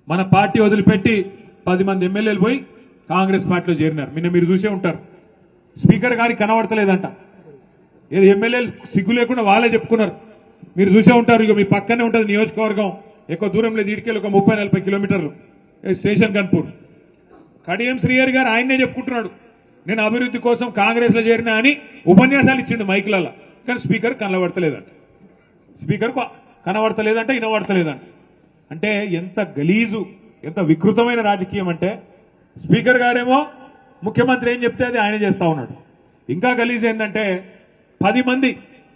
మన పార్టీ వదిలిపెట్టి 10 మంది ఎమ్మెల్యేలు పోయి కాంగ్రెస్ పార్టీలో చేరినారు. మీరు చూసే ఉంటారు. స్పీకర్ గారికి కనబడతలేదంట. ఏది ఎమ్మెల్యేలు సిగ్గు లేకుండా వాళ్ళే చెప్పుకున్నారు. మీరు చూసే ఉంటారు. ఇక మీ పక్కనే ఉంటుంది నియోజకవర్గం, ఎక్కువ దూరం లేదు, ఇటుకెళ్ళి ఒక 30-40 కిలోమీటర్లు స్టేషన్ కన్పూర్. కడియం శ్రీహరి గారు ఆయన్నే చెప్పుకుంటున్నాడు, నేను అభివృద్ధి కోసం కాంగ్రెస్ లో చేరినా అని ఉపన్యాసాలు ఇచ్చిండు మైకులలో. కానీ స్పీకర్ కనబడతలేదంట. స్పీకర్ కనబడతలేదంట, వినబడతలేదంట. అంటే ఎంత గలీజు, ఎంత వికృతమైన రాజకీయం అంటే స్పీకర్ గారేమో ముఖ్యమంత్రి ఏం చెప్తే అది ఆయన చేస్తా ఉన్నాడు. ఇంకా గలీజ్ ఏంటంటే 10 మంది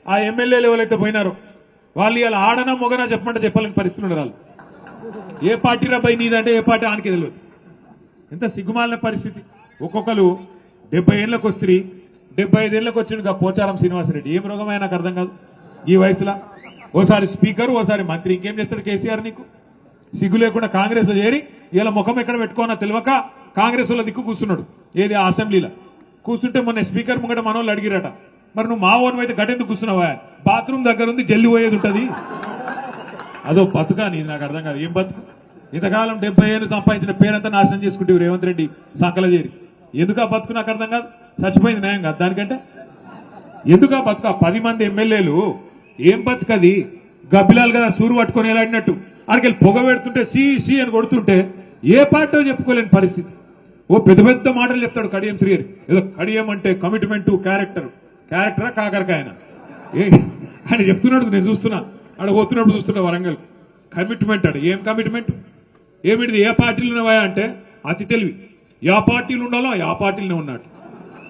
ఆ ఎమ్మెల్యేలు ఎవరైతే పోయినారో వాళ్ళు ఇలా ఆడనా మొగనా చెప్పమంటే చెప్పాలని పరిస్థితులు ఉన్నారు. వాళ్ళు ఏ పార్టీ రాబాయి నీదంటే ఏ పార్టీ ఆనికి తెలియదు. ఎంత సిగ్గుమాలిన పరిస్థితి. ఒక్కొక్కరు 70 ఏళ్ళకి వస్తుంది, 75 ఏళ్ళకి వచ్చిండు పోచారం శ్రీనివాసరెడ్డి. ఏం రోగమైనా నాకు అర్థం కాదు. ఈ వయసులో ఓసారి స్పీకర్, ఓసారి మంత్రి, ఇంకేం చేస్తాడు కేసీఆర్? నీకు సిగ్గు లేకుండా కాంగ్రెస్ లో చేరి ఇలా ముఖం ఎక్కడ పెట్టుకోనా తెలియక కాంగ్రెస్ లో దిక్కు కూర్చున్నాడు. ఏది అసెంబ్లీలో కూర్చుంటే మొన్న స్పీకర్ ముంగట మనోళ్ళు అడిగిరట, మరి నువ్వు మా ఓన్ అయితే గట్టెందుకు కూర్చున్నావా? బాత్రూమ్ దగ్గర ఉంది, జల్లి పోయేది ఉంటుంది. అదో బతుకా నీది? నాకు అర్థం కాదు. ఏం బతుకు? ఇంతకాలం 70 ఏళ్ళు సంపాదించిన పేరంతా నాశనం చేసుకుంటే రేవంత్ రెడ్డి సంకల చేరి. ఎందుకు ఆ బతుకు? నాకు అర్థం కాదు. చచ్చిపోయింది న్యాయం కాదు దానికంటే. ఎందుకు ఆ బతుకు? 10 మంది ఎమ్మెల్యేలు ఏం బతుకది? గబ్బిలాలు కదా సూరు పట్టుకొని ఎలాడినట్టు అక్కడికి పొగ పెడుతుంటే సి అని కొడుతుంటే ఏ పార్టీ చెప్పుకోలేని పరిస్థితి. ఓ పెద్ద పెద్ద మాటలు చెప్తాడు కడియం శ్రీహరి. ఏదో కడియం అంటే కమిట్మెంట్, క్యారెక్టరా కాకరకాయన ఆయన చెప్తున్నాడు. నేను చూస్తున్నా, ఆడ పోతున్నప్పుడు చూస్తున్నా వరంగల్. కమిట్మెంట్ అడు. ఏం కమిట్మెంట్? ఏమిటిది? ఏ పార్టీలు ఉన్నావా అంటే అతి తెలివి. యా పార్టీలు ఉండాలో ఆ పార్టీలోనే ఉన్నాడు.